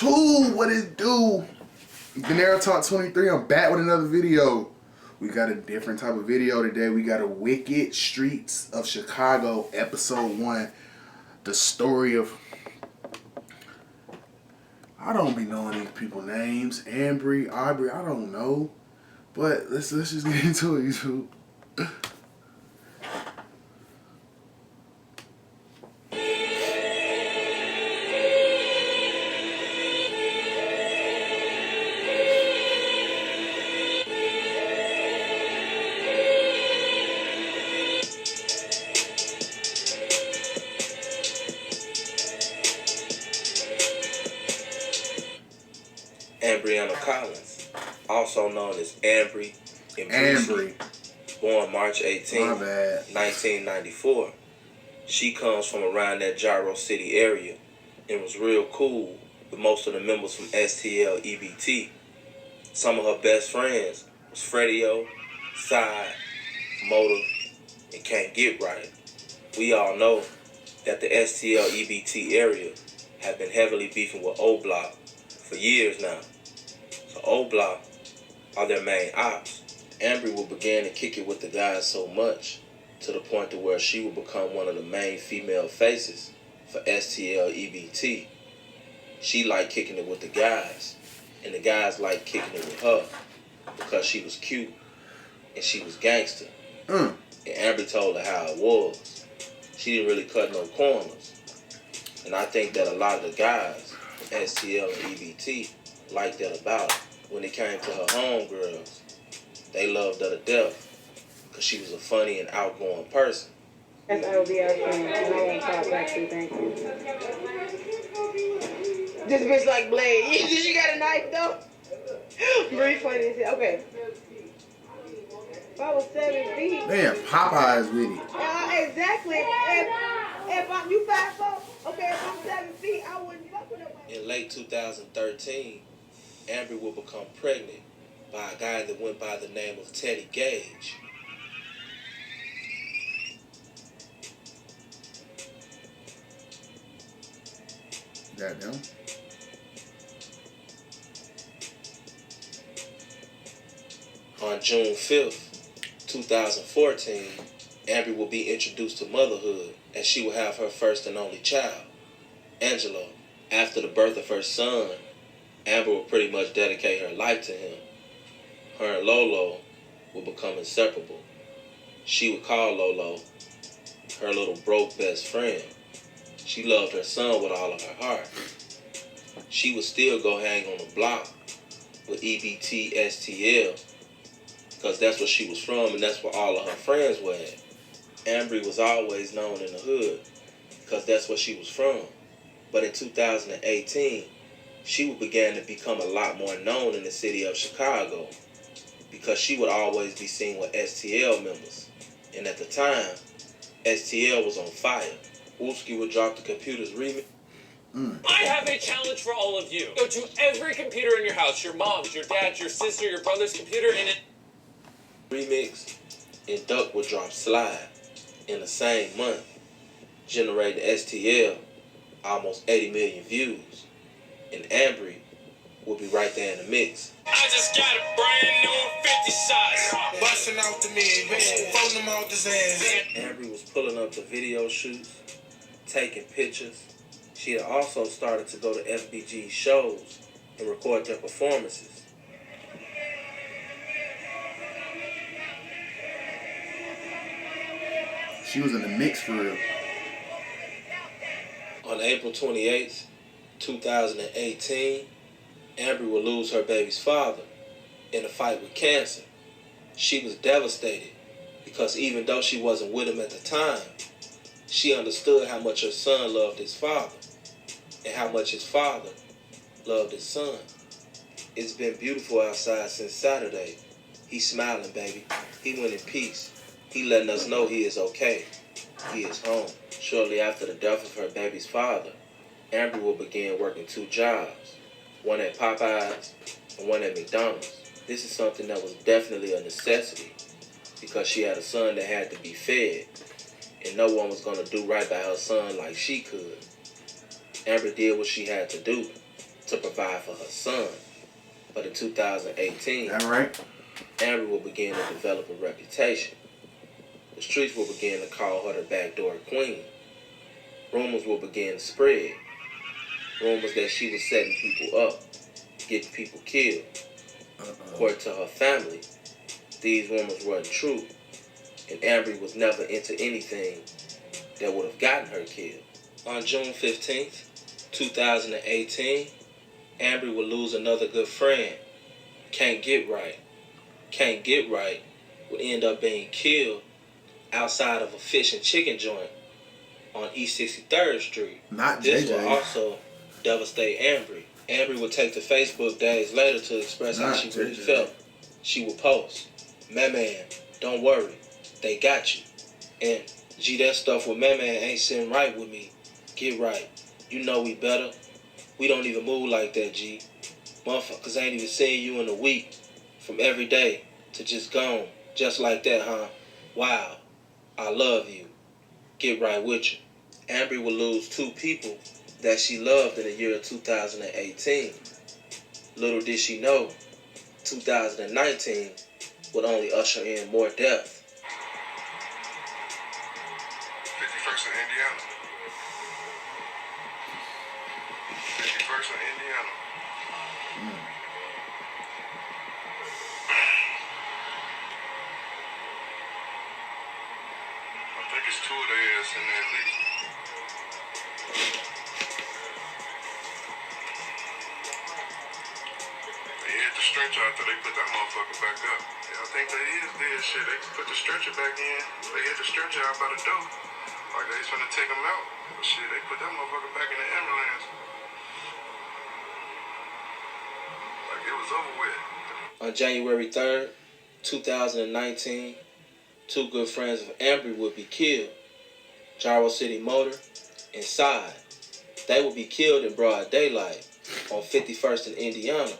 2, what it do? Venera Talk 23, I'm back with another video. We got a different type of video today. We got a Wicked Streets of Chicago, episode 1. The story of, I don't be knowing these people's names. Ambrii, Aubrey, I don't know. But let's just get into it, YouTube. Ambrii Collins, also known as Ambrii, born March 18, 1994. She comes from around that Gyro City area and was real cool with most of the members from STL EBT. Some of her best friends was Freddie-O, Side, Motor, and Can't Get Right. We all know that the STL EBT area have been heavily beefing with O Block for years now. So O Block are their main ops. Ambrii will begin to kick it with the guys so much to the point to where she will become one of the main female faces for STL EBT. She liked kicking it with the guys, and the guys liked kicking it with her because she was cute and she was gangster. And Ambrii told her how it was. She didn't really cut no corners. And I think that a lot of the guys from STL and EBT liked that about her. When it came to her homegirls, they loved her to death because she was a funny and outgoing person. That's LBR friend, and I won't talk back to thank you. This bitch like Blade. She got a knife though? Very funny as hell. Okay. If I was 7 feet. Man, Popeye's with it. Exactly. If you 5'4", okay, if I'm 7 feet, I wouldn't fuck with nobody. In late 2013, Ambrii will become pregnant by a guy that went by the name of Teddy Gage. Goddamn. On June 5th, 2014, Ambrii will be introduced to motherhood as she will have her first and only child, Angelo. After the birth of her son, Ambrii will pretty much dedicate her life to him. Her and Lolo will become inseparable. She would call Lolo her little broke best friend. She loved her son with all of her heart. She would still go hang on the block with EBT STL because that's where she was from and that's where all of her friends were at. Ambrii was always known in the hood because that's where she was from. But in 2018, she would begin to become a lot more known in the city of Chicago because she would always be seen with STL members. And at the time, STL was on fire. Wooski would drop the Computer's remix. I have a challenge for all of you. Go to every computer in your house, your mom's, your dad's, your sister, your brother's computer, and it... Remix, and Duck would drop Slide in the same month, generating STL almost 80 million views. And Ambrii will be right there in the mix. I just got a brand new 50 shots. Busting out the mid, phoning them out the ass. Ambrii was pulling up to video shoots, taking pictures. She had also started to go to FBG shows and record their performances. She was in the mix for real. On April 28th, 2018, Ambrii will lose her baby's father in a fight with cancer. She was devastated because even though she wasn't with him at the time, she understood how much her son loved his father and how much his father loved his son. It's been beautiful outside since Saturday. He's smiling, baby. He went in peace. He letting us know he is okay. He is home. Shortly after the death of her baby's father, Ambrii will begin working 2 jobs, one at Popeyes and one at McDonald's. This is something that was definitely a necessity because she had a son that had to be fed, and no one was going to do right by her son like she could. Ambrii did what she had to do to provide for her son. But in 2018, That right? Ambrii will begin to develop a reputation. The streets will begin to call her the backdoor queen. Rumors will begin to spread. Rumors that she was setting people up, getting people killed. According to her family, these rumors weren't true, and Ambrii was never into anything that would have gotten her killed. On June 15th, 2018, Ambrii will lose another good friend. Can't Get Right. Can't Get Right would end up being killed outside of a fish and chicken joint on East 63rd Street. Not This JJ. will also devastate Ambrii. Ambrii would take to Facebook days later to express how Not she really JJ. felt. She would post, Man, don't worry, they got you. And, gee, that stuff with Man ain't sitting right with me. Get right. You know we better. We don't even move like that, G. Motherfuckers ain't even seen you in a week. From every day to just gone. Just like that, huh? Wow. I love you. Get right with you. Ambrii will lose 2 people that she loved in the year of 2018. Little did she know, 2019 would only usher in more death. 51st in Indiana. 51st in Indiana. I think it's 2 of their ass in there at least. They hit the stretcher after they put that motherfucker back up. Yeah, I think they did shit. They put the stretcher back in. They hit the stretcher out by the door. Like they was finna take him out. But shit, they put that motherfucker back in the ambulance. Like it was over with. On January 3rd, 2019, 2 good friends of Ambrii would be killed. Gyro City Motor and Side. They would be killed in broad daylight on 51st in Indiana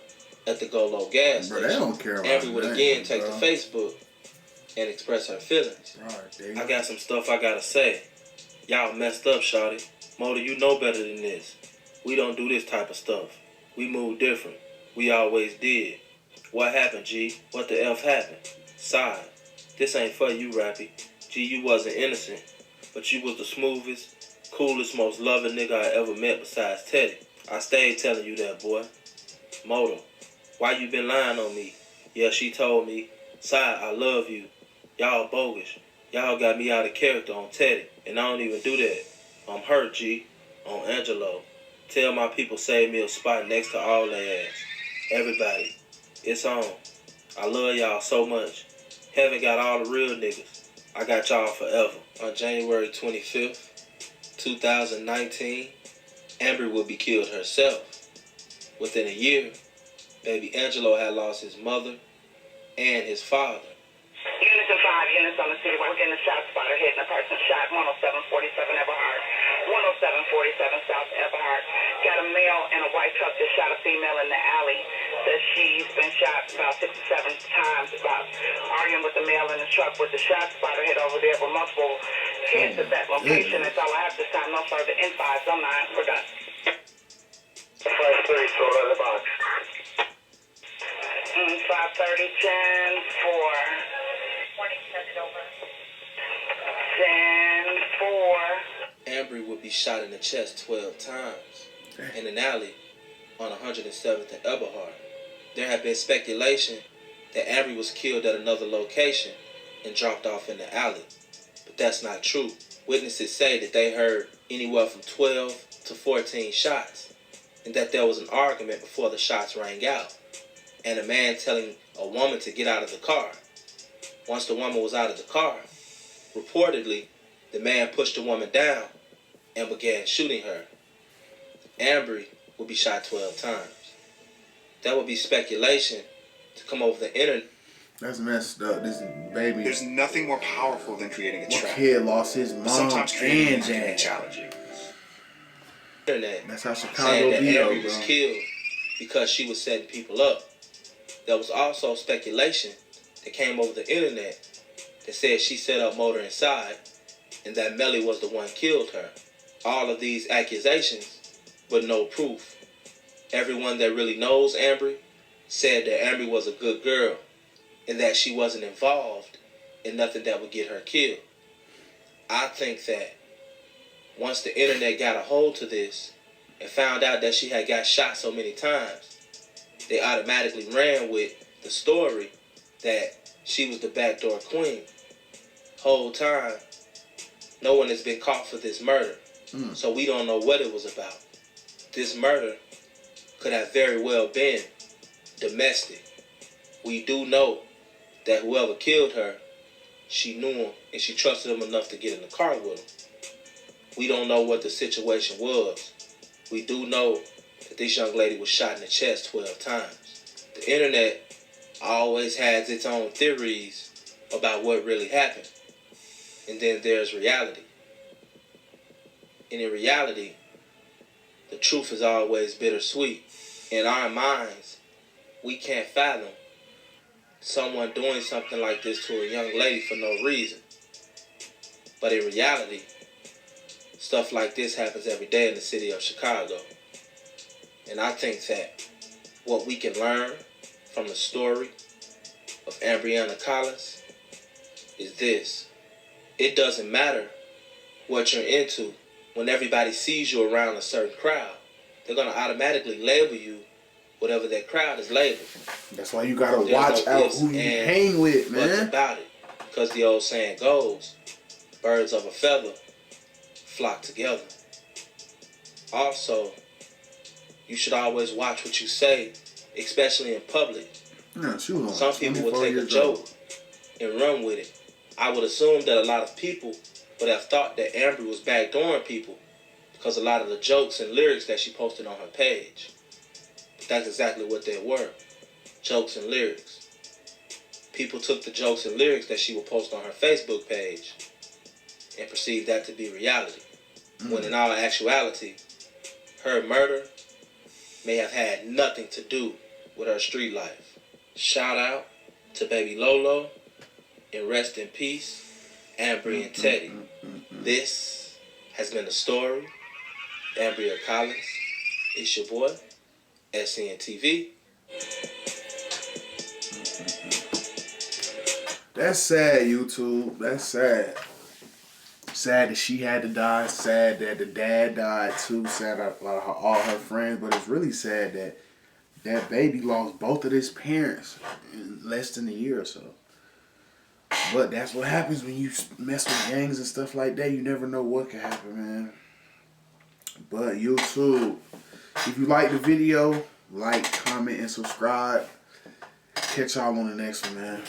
at the Go-Low gas Bro, station. they don't care about Ambrii would that, again take bro. to Facebook and express her feelings. Right, I got some stuff I gotta say. Y'all messed up, shawty. Motor, you know better than this. We don't do this type of stuff. We move different. We always did. What happened, G? What the F happened? Side. This ain't for you, Rappy. G, you wasn't innocent. But you was the smoothest, coolest, most loving nigga I ever met besides Teddy. I stayed telling you that, boy. Motor, why you been lying on me? Yeah, she told me. Side, I love you. Y'all bogus. Y'all got me out of character on Teddy, and I don't even do that. I'm hurt, G. On Angelo. Tell my people save me a spot next to all their ass. Everybody. It's on. I love y'all so much. Heaven got all the real niggas. I got y'all forever. On January 25th, 2019, Ambrii would be killed herself. Within a year, baby Angelo had lost his mother and his father. Units and 5 units on the city within the shot spotter hitting a person shot 10747 Everhart, 10747 South Everhart. Got a male in a white truck that shot a female in the alley. Says she's been shot about 6 or 7 times, about arguing with the male in the truck with the shot spotter hit over there with multiple hits at that location. That's all I have this time. No further insights. I'm not. We're done. 530, throw it out of the box. 530, 10, 4. 10, 4. Ambrii would be shot in the chest 12 times in an alley on 107th and Eberhard. There had been speculation that Ambrii was killed at another location and dropped off in the alley, but that's not true. Witnesses say that they heard anywhere from 12 to 14 shots, and that there was an argument before the shots rang out, and a man telling a woman to get out of the car. Once the woman was out of the car, reportedly, the man pushed the woman down and began shooting her. Ambrii would be shot 12 times. That would be speculation to come over the internet. That's messed up. This baby. There's nothing more powerful than creating a One trap. kid lost his But mom sometimes creating and it can be dad. challenging. That's how Saying Chicago that be, Ambrii was bro. killed because she was setting people up. There was also speculation that came over the internet that said she set up Motor inside and that Melly was the one killed her. All of these accusations, but no proof. Everyone that really knows Ambrii said that Ambrii was a good girl and that she wasn't involved in nothing that would get her killed. I think that once the internet got a hold to this and found out that she had got shot so many times, they automatically ran with the story that she was the backdoor queen. Whole time, no one has been caught for this murder. So we don't know what it was about. This murder could have very well been domestic. We do know that whoever killed her, she knew him and she trusted him enough to get in the car with him. We don't know what the situation was. We do know that this young lady was shot in the chest 12 times. The internet always has its own theories about what really happened. And then there's reality. And in reality, the truth is always bittersweet. In our minds, we can't fathom someone doing something like this to a young lady for no reason. But in reality, stuff like this happens every day in the city of Chicago. And I think that what we can learn from the story of Ambrii Collins is this. It doesn't matter what you're into. When everybody sees you around a certain crowd, they're going to automatically label you whatever that crowd is labeled. That's why you got to watch out who you hang with, man. What's about it? Because the old saying goes, birds of a feather flock together. Also, you should always watch what you say, especially in public. Yeah, some people will take a joke and run with it. I would assume that a lot of people would have thought that Ambrii was backdooring people because a lot of the jokes and lyrics that she posted on her page. But that's exactly what they were. Jokes and lyrics. People took the jokes and lyrics that she would post on her Facebook page and perceived that to be reality. When in all actuality, her murder may have had nothing to do with her street life. Shout out to baby Lolo and rest in peace, Ambrii and Teddy. This has been the story, Ambrii Collins. It's your boy, SCNTV. That's sad, YouTube. That's sad. Sad that she had to die. Sad that the dad died too. Sad that all her friends. But it's really sad that that baby lost both of his parents in less than a year or so. But that's what happens when you mess with gangs and stuff like that. You never know what can happen, man. But YouTube, if you like the video, like, comment, and subscribe. Catch y'all on the next one, man.